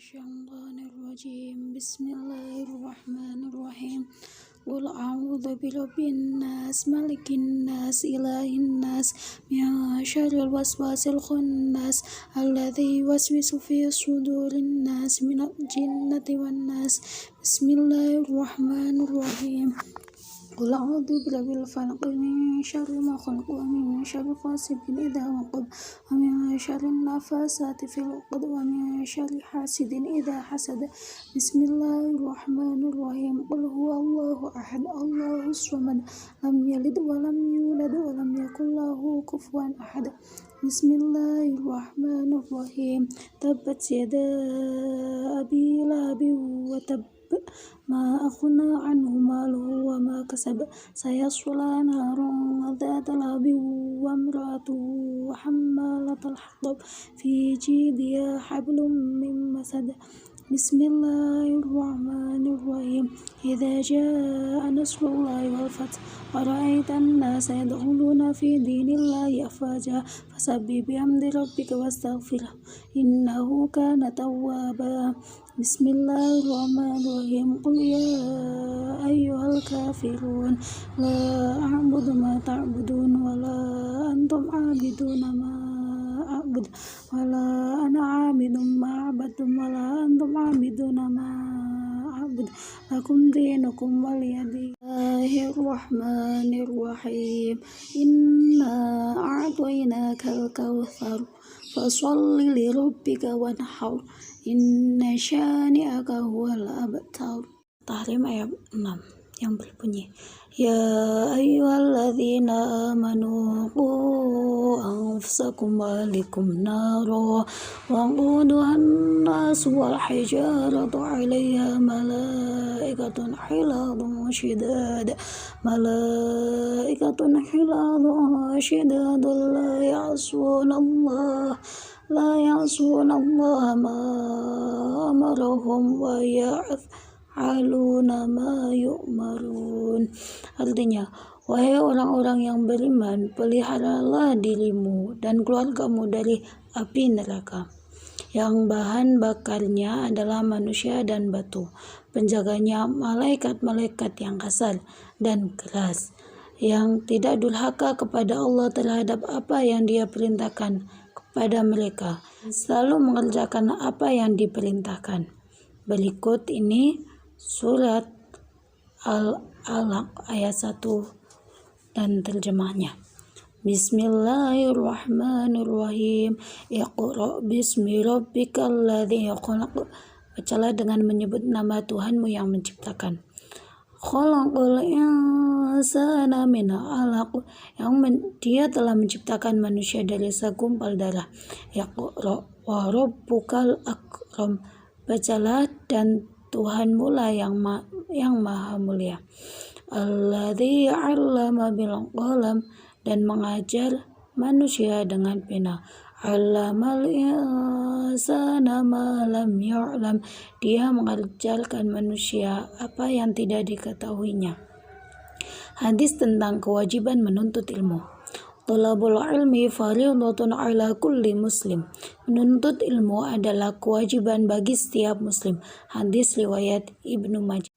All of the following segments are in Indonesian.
Minasyaitonirrajim. Bismillahirrahmanirrahim. Qul a'udzu birabbin nas, malikin nas, ilahin nas, min syarril waswasil khannas, alladzi yuwaswisu fi sudurin nas, minal jinnati wan nas. Bismillahirrahmanirrahim. Qul a'udzu birabbil falaq, min syarri ma khalaq, wa min syarri ghasiqin idza waqab, wa min syarri nafasati fil 'uqad, wa min syarri hasidin idza hasad. Bismillahirrahmanirrahim. Qul huwallahu ahad, Allahus samad, lam yalid wa lam yulad wa lam yakul lahu kufuwan ahad. Bismillahirrahmanirrahim. Tabbat yada abi lahabin wa tabb, ma aghna anhu maluhu wa ma kasab, sayasla naran dzata labin wa imra'atuhu hammalatal hatab, fi jidiha hablum min masad. Bismillahirrahmanirrahim. Idza jaa nasrullahi wal fath, wa ra'aitan nasa yadkhuluna fi dinillahi afwaja, fasabbih bihamdi rabbika wastaghfirhu, innahu kana tawwaba. Bismillahirrahmanirrahim. Qul ya ayyuhal kafirun, la a'budu ma ta'budun, wa la antum 'abiduna ma a'bud, wa la ana 'abidun ma 'abadtum, wa la antum 'abiduna ma a'bud, lakum dinukum waliyadin. Bismillahirrahmanirrahim. Inna a'tainakal kautsar, fasholli li rabbika wanhar, inna syani'aka huwal abtar. Tahrim ayat 6 yang berbunyi, ya ayyuhalladzina amanu qu anfusakum wa ahlikum nara wa quduhan nas wal hijaratu 'alaiha malaikatun hiladun syidad, la ya'sunallaha ma amarahum wa yaf'aluna ma yu'marun. Artinya, wahai orang-orang yang beriman, peliharalah dirimu dan keluargamu dari api neraka, yang bahan bakarnya adalah manusia dan batu, penjaganya malaikat-malaikat yang kasar dan keras, yang tidak durhaka kepada Allah terhadap apa yang Dia perintahkan kepada mereka, selalu mengerjakan apa yang diperintahkan. Berikut ini surat Al-Alaq ayat 1 dan terjemahnya. Bismillahirrahmanirrahim. Iqra' bismi rabbikal ladzi khalaq. Bacalah dengan menyebut nama Tuhanmu yang menciptakan. Khalaqal insana min 'alaq, yang Dia telah menciptakan manusia dari segumpal darah. Iqra' wa rabbukal akram. Bacalah, dan Tuhanmu lah yang maha mulia. Alladzi 'allama bil qalam, dan mengajar manusia dengan pena. 'Allamal insana ma lam ya'lam, Dia mengajarkan manusia apa yang tidak diketahuinya. Hadis tentang kewajiban menuntut ilmu. Thalabul ilmi fardhatun 'ala kulli muslim. Menuntut ilmu adalah kewajiban bagi setiap muslim. Hadis riwayat Ibnu Majah.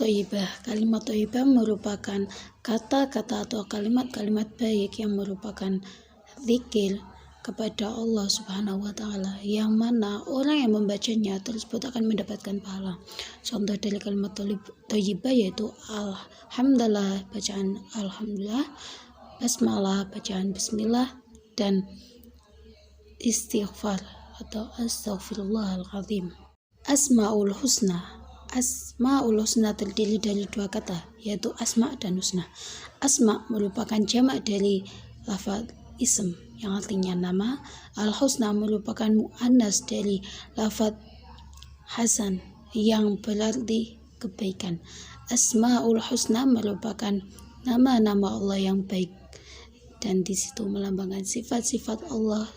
thayyibah. Kalimat thayyibah merupakan kata-kata atau kalimat-kalimat baik yang merupakan zikir kepada Allah Subhanahu wa taala, yang mana orang yang membacanya tersebut akan mendapatkan pahala. Contoh dari kalimat thayyibah yaitu alhamdulillah, bacaan alhamdulillah, basmalah, bacaan bismillah, dan istighfar atau astaghfirullahaladzim. Asmaul husna terdiri dari dua kata, yaitu asma dan husna. Asma merupakan jamak dari lafaz ism yang artinya nama. Al-husna merupakan muannas dari lafaz hasan yang berarti kebaikan. Asmaul husna merupakan nama-nama Allah yang baik, dan di situ melambangkan sifat-sifat Allah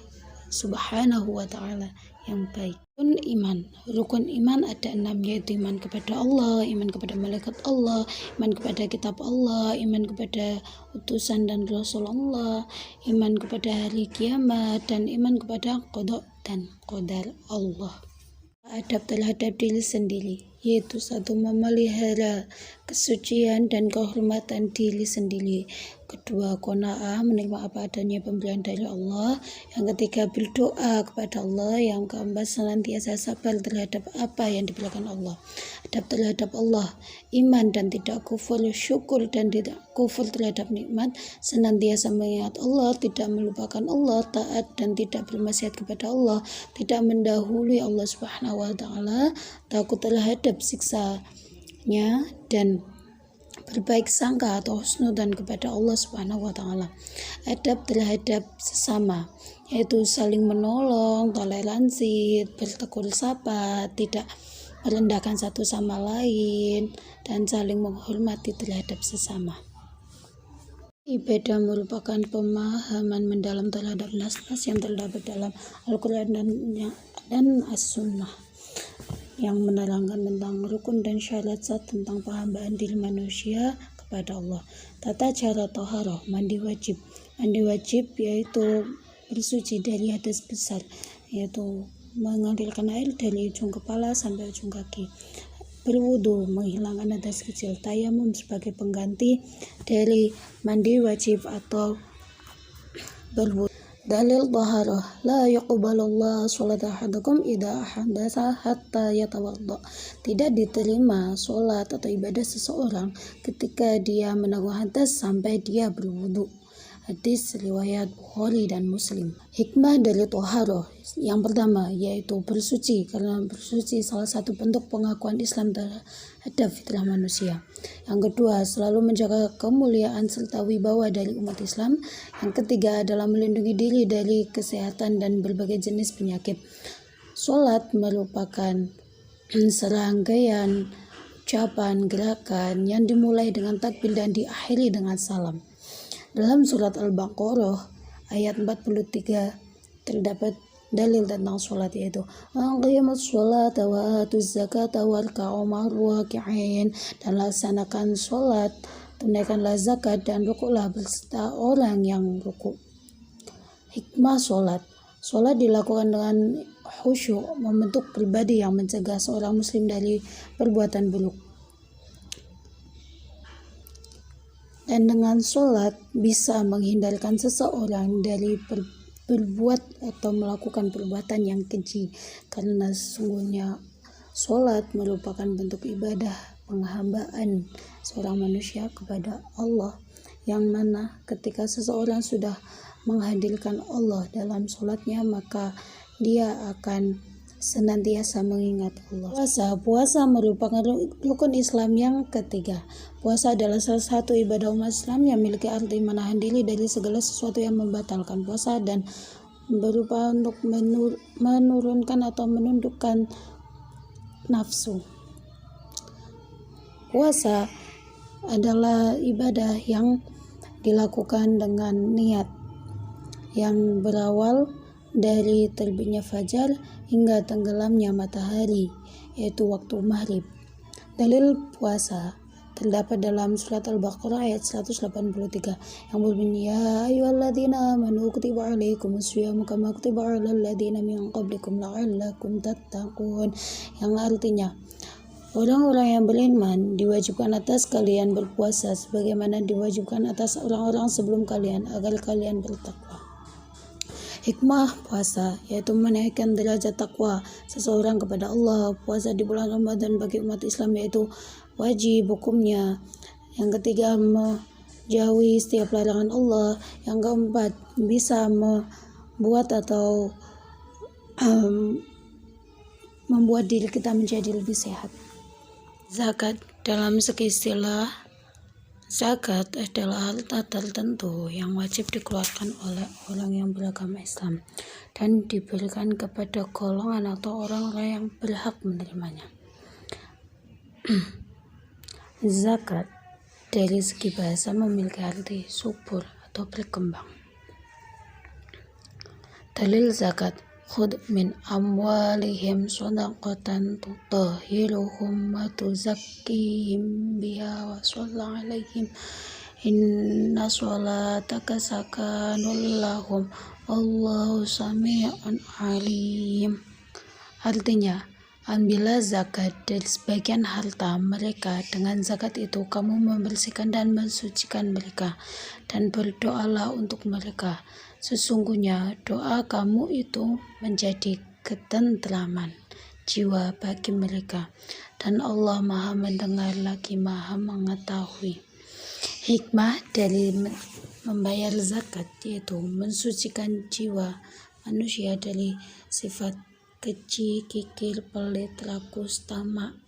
Subhanahu wa taala yang baik. Rukun iman ada 6, yaitu iman kepada Allah, iman kepada malaikat Allah, iman kepada kitab Allah, iman kepada utusan dan rasul Allah, iman kepada hari kiamat, dan iman kepada qada dan qadar Allah. Adab terhadap diri sendiri, yaitu satu, memelihara kesucian dan kehormatan diri sendiri. Kedua, qanaah, menerima apa adanya pemberian dari Allah. Yang ketiga, berdoa kepada Allah. Yang keempat, senantiasa sabar terhadap apa yang diberikan Allah. Adab terhadap Allah, iman dan tidak kufur, syukur dan tidak kufur terhadap nikmat, senantiasa mengingat Allah, tidak melupakan Allah, taat dan tidak bermaksiat kepada Allah, tidak mendahului Allah Subhanahu wa taala, takut terhadap siksanya, dan berbaik sangka atau husnudzan kepada Allah Subhanahu wa taala. Adab terhadap sesama, yaitu saling menolong, toleransi, bertegur sapa, tidak merendahkan satu sama lain, dan saling menghormati terhadap sesama. Ibadah merupakan pemahaman mendalam terhadap nas-nas yang terdapat dalam Al-Quran dan As-Sunnah, yang menerangkan tentang rukun dan syarat tentang penghambaan diri manusia kepada Allah. Tata cara toharoh, mandi wajib. Mandi wajib yaitu bersuci dari hadas besar, yaitu mengalirkan air dari ujung kepala sampai ujung kaki. Berwudu, menghilangkan hadas kecil. Tayamum sebagai pengganti dari mandi wajib atau berwudu. Dalil taharah, la yuqbalullah sholat ahadakum idza ahdatsa hatta yatawadda. Tidak diterima sholat atau ibadah seseorang ketika dia menaruh hadas sampai dia berwudu. Hadis riwayat Bukhari dan Muslim. Hikmah dari taharah yang pertama yaitu bersuci, karena bersuci salah satu bentuk pengakuan Islam terhadap fitrah manusia. Yang kedua, selalu menjaga kemuliaan serta wibawa dari umat Islam. Yang ketiga adalah melindungi diri dari kesehatan dan berbagai jenis penyakit. Salat merupakan serangkaian ucapan gerakan yang dimulai dengan takbir dan diakhiri dengan salam. Dalam surat Al-Baqarah ayat 43 terdapat dalil tentang sholat, yaitu aqimus sholata wa atuz zakata warka'u ma'ar raki'in, dan laksanakan sholat, tunaikanlah zakat, dan rukuklah beserta orang yang rukuk. Hikmah sholat dilakukan dengan khusyuk, membentuk pribadi yang mencegah seorang muslim dari perbuatan buruk. Dan dengan sholat bisa menghindarkan seseorang dari berbuat atau melakukan perbuatan yang keji, karena sesungguhnya sholat merupakan bentuk ibadah penghambaan seorang manusia kepada Allah, yang mana ketika seseorang sudah menghadirkan Allah dalam sholatnya, maka dia akan senantiasa mengingat Allah. Puasa merupakan rukun Islam yang ketiga. Puasa adalah salah satu ibadah umat Islam yang memiliki arti menahan diri dari segala sesuatu yang membatalkan puasa dan berupa untuk menurunkan atau menundukkan nafsu. Puasa adalah ibadah yang dilakukan dengan niat yang berawal dari terbitnya fajar hingga tenggelamnya matahari, yaitu waktu maghrib. Dalil puasa terdapat dalam surat Al-Baqarah ayat 183 yang berbunyi, ya ayyuhalladzina amanu kutiba alaikumus syiyamu kama kutiba alal ladzina min qablikum la'allakum tattaqun, yang artinya, Orang-orang yang beriman diwajibkan atas kalian berpuasa sebagaimana diwajibkan atas orang-orang sebelum kalian agar kalian bertakwa. Hikmah puasa yaitu menaikkan derajat takwa seseorang kepada Allah. Puasa di bulan Ramadan bagi umat Islam yaitu wajib hukumnya. Yang ketiga, menjauhi setiap larangan Allah. Yang keempat, bisa membuat atau membuat diri kita menjadi lebih sehat. Zakat dalam segi istilah, zakat adalah harta tertentu yang wajib dikeluarkan oleh orang yang beragama Islam dan diberikan kepada golongan atau orang-orang yang berhak menerimanya. Zakat dari segi bahasa memiliki arti subur atau berkembang. Dalil zakat, khudh min amwalihim shadaqatan tutahhiruhum wa tuzakkihim biha wa sholli alaihim inna sholataka sakanun lahum wallahu sami'un alim. Artinya, ambillah zakat dari sebagian harta mereka. Dengan zakat itu kamu membersihkan dan mensucikan mereka, dan berdoalah untuk mereka. Sesungguhnya doa kamu itu menjadi ketentraman jiwa bagi mereka, dan Allah Maha mendengar lagi Maha mengetahui. Hikmah dari membayar zakat yaitu mensucikan jiwa manusia dari sifat keji, kikir, pelit, rakus, tamak.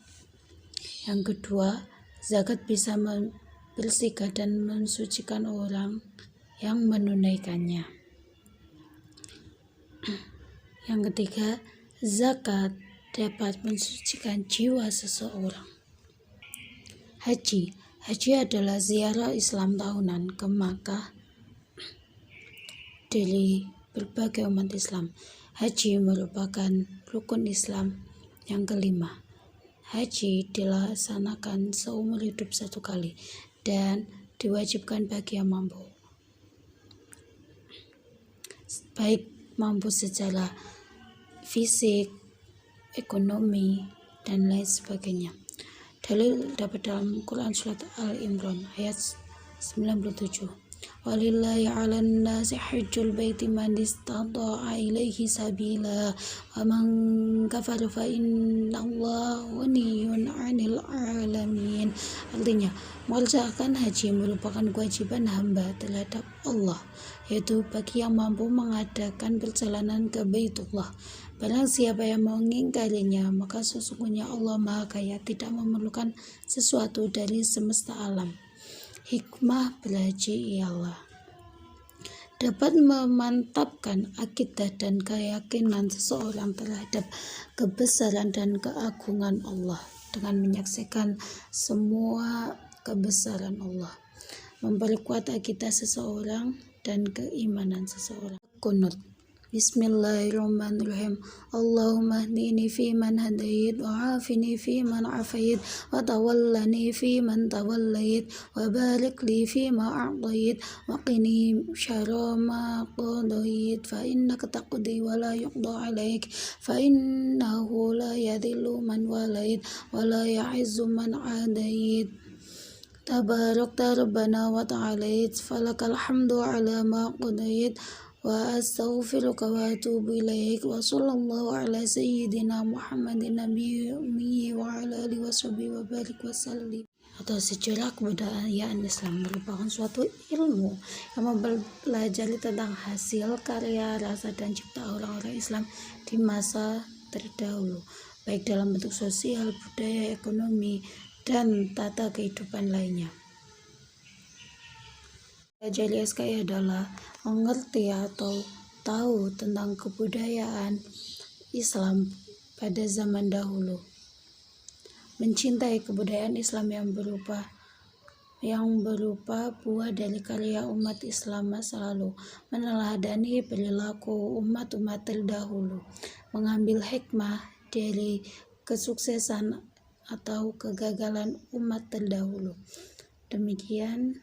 Yang kedua, zakat bisa membersihkan dan mensucikan orang yang menunaikannya. Yang ketiga, zakat dapat mensucikan jiwa seseorang. Haji adalah ziarah Islam tahunan ke Makkah dari berbagai umat Islam. Haji merupakan rukun Islam yang kelima. Haji dilaksanakan seumur hidup satu kali dan diwajibkan bagi yang mampu, baik mampu secara fisik, ekonomi, dan lain sebagainya. Dalil dapat dalam Quran Surat Al-Imran ayat 97. Walillahi 'alan nasi hajjul baiti man istata'a ilaihi sabila wa man kafara fa innallaha ghaniyyun 'anil 'alamin. Artinya, mengerjakan haji merupakan kewajiban hamba terhadap Allah, yaitu bagi yang mampu mengadakan perjalanan ke Baitullah. Barang siapa yang mengingkarinya, maka sesungguhnya Allah Maha Kaya, tidak memerlukan sesuatu dari semesta alam. Hikmah berhaji ialah dapat memantapkan akidah dan keyakinan seseorang terhadap kebesaran dan keagungan Allah dengan menyaksikan semua kebesaran Allah, memperkuat akidah seseorang dan keimanan seseorang. Kunut. Bismillahirrahmanirrahim. Allahumma hdini fi man hadait wa afini fi man afait wa tawallani fi man tawallait wa barik li fi ma a'tait wa qini syarra ma qadait fa innaka taqdi wa la yuqda alaik fa innahu la yadhillu man walait wa la ya'izzu man adait. Tabarakta rabbana wa ta'alait falakal hamdu ala ma qadait wa astaghfiruka wa atubu ilaik wa sallallahu ala sayyidina Muhammadin nabiyyi wa ala alihi washabihi wa barik wa sallim. Atau sejarah kebudayaan Islam merupakan suatu ilmu yang mempelajari tentang hasil karya, rasa, dan cipta orang-orang Islam di masa terdahulu, baik dalam bentuk sosial, budaya, ekonomi, dan tata kehidupan lainnya. Belajar SKI adalah mengerti atau tahu tentang kebudayaan Islam pada zaman dahulu, mencintai kebudayaan Islam yang berupa buah dari karya umat Islam masa lalu, meneladani perilaku umat-umat terdahulu, mengambil hikmah dari kesuksesan atau kegagalan umat terdahulu. Demikian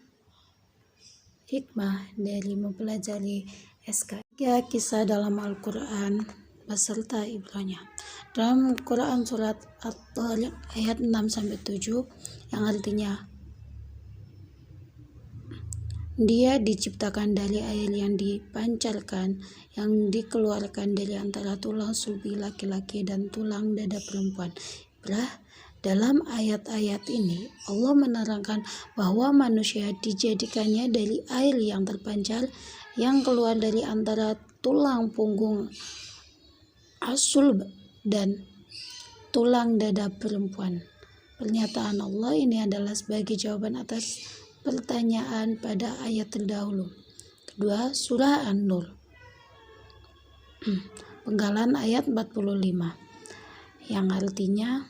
hikmah dari mempelajari SKI. Kisah dalam Al-Quran beserta ibrahnya. Dalam Quran surat At-Tariq ayat 6-7 yang artinya dia diciptakan dari air yang dipancarkan, yang dikeluarkan dari antara tulang sulbi laki-laki dan tulang dada perempuan. Dalam ayat-ayat ini, Allah menerangkan bahwa manusia dijadikannya dari air yang terpancar, yang keluar dari antara tulang punggung asulb dan tulang dada perempuan. Pernyataan Allah ini adalah sebagai jawaban atas pertanyaan pada ayat terdahulu. Kedua, surah An-Nur. Penggalan ayat 45 yang artinya,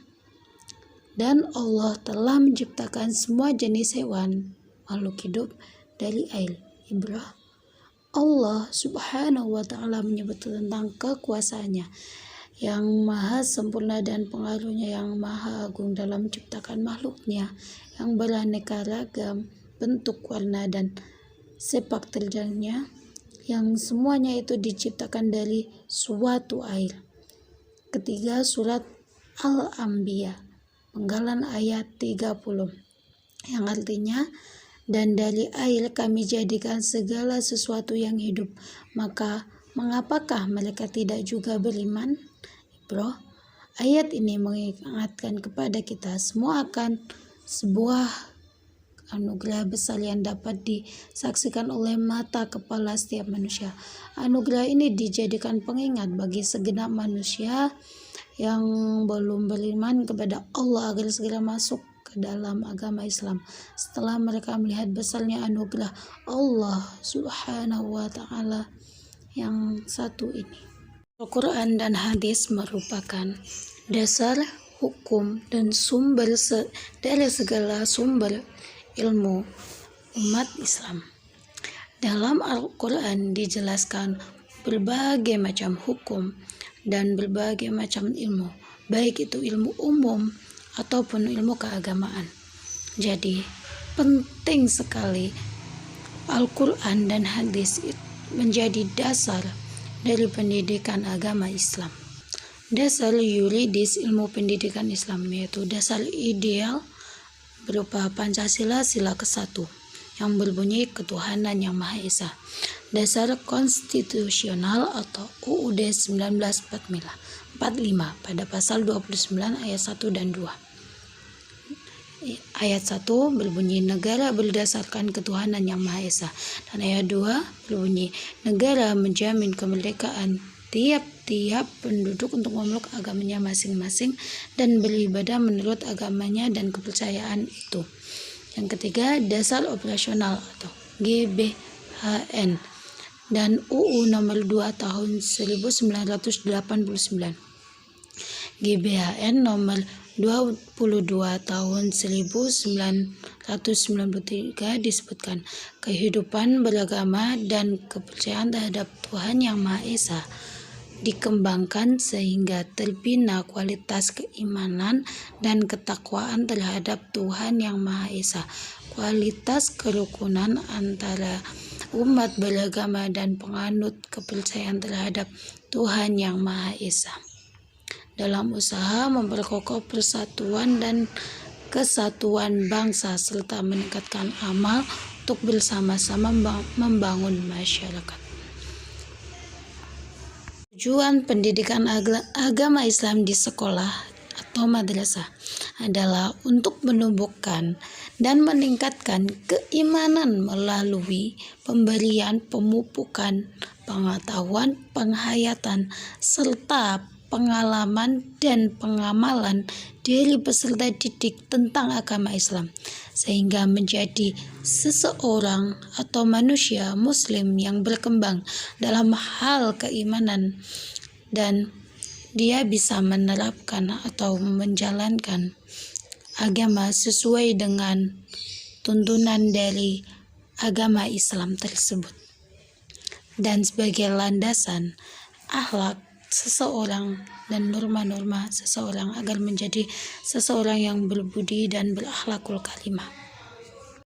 dan Allah telah menciptakan semua jenis hewan makhluk hidup dari air. Ibrah. Allah subhanahu wa ta'ala menyebut tentang kekuasaannya yang maha sempurna dan pengaruhnya yang maha agung dalam menciptakan makhluknya yang beraneka ragam bentuk, warna, dan sepak terjangnya, yang semuanya itu diciptakan dari suatu air. Ketiga, surat Al-Anbiya, penggalan ayat 30 yang artinya, dan dari air kami jadikan segala sesuatu yang hidup, maka mengapakah mereka tidak juga beriman? Bro, ayat ini mengingatkan kepada kita semua akan sebuah anugerah besar yang dapat disaksikan oleh mata kepala setiap manusia. Anugerah ini dijadikan pengingat bagi segenap manusia yang belum beriman kepada Allah agar segera masuk ke dalam agama Islam setelah mereka melihat besarnya anugerah Allah subhanahu wa ta'ala yang satu ini. Al-Quran dan hadis merupakan dasar hukum dan sumber dari segala sumber ilmu umat Islam. Dalam Al-Quran dijelaskan berbagai macam hukum dan berbagai macam ilmu, baik itu ilmu umum ataupun ilmu keagamaan. Jadi penting sekali Al-Quran dan hadis menjadi dasar dari pendidikan agama Islam. Dasar yuridis ilmu pendidikan Islam yaitu dasar ideal berupa Pancasila sila ke-1 yang berbunyi ketuhanan yang Maha Esa. Dasar konstitusional atau UUD 1945 pada pasal 29 ayat 1 dan 2. Ayat 1 berbunyi negara berdasarkan ketuhanan yang Maha Esa, dan ayat 2 berbunyi negara menjamin kemerdekaan tiap-tiap penduduk untuk memeluk agamanya masing-masing dan beribadah menurut agamanya dan kepercayaan itu. Yang ketiga, dasar operasional atau GBHN dan UU nomor 2 tahun 1989. GBHN nomor 22 tahun 1993 disebutkan kehidupan beragama dan kepercayaan terhadap Tuhan Yang Maha Esa dikembangkan sehingga terbina kualitas keimanan dan ketakwaan terhadap Tuhan Yang Maha Esa, kualitas kerukunan antara umat beragama dan penganut kepercayaan terhadap Tuhan Yang Maha Esa, dalam usaha memperkokoh persatuan dan kesatuan bangsa serta meningkatkan amal untuk bersama-sama membangun masyarakat. Tujuan pendidikan agama Islam di sekolah atau madrasah adalah untuk menumbuhkan dan meningkatkan keimanan melalui pemberian pemupukan, pengetahuan, penghayatan, serta pengalaman dan pengamalan dari peserta didik tentang agama Islam, sehingga menjadi seseorang atau manusia muslim yang berkembang dalam hal keimanan dan dia bisa menerapkan atau menjalankan agama sesuai dengan tuntunan dari agama Islam tersebut, dan sebagai landasan akhlak seseorang dan norma-norma seseorang agar menjadi seseorang yang berbudi dan berakhlakul karimah.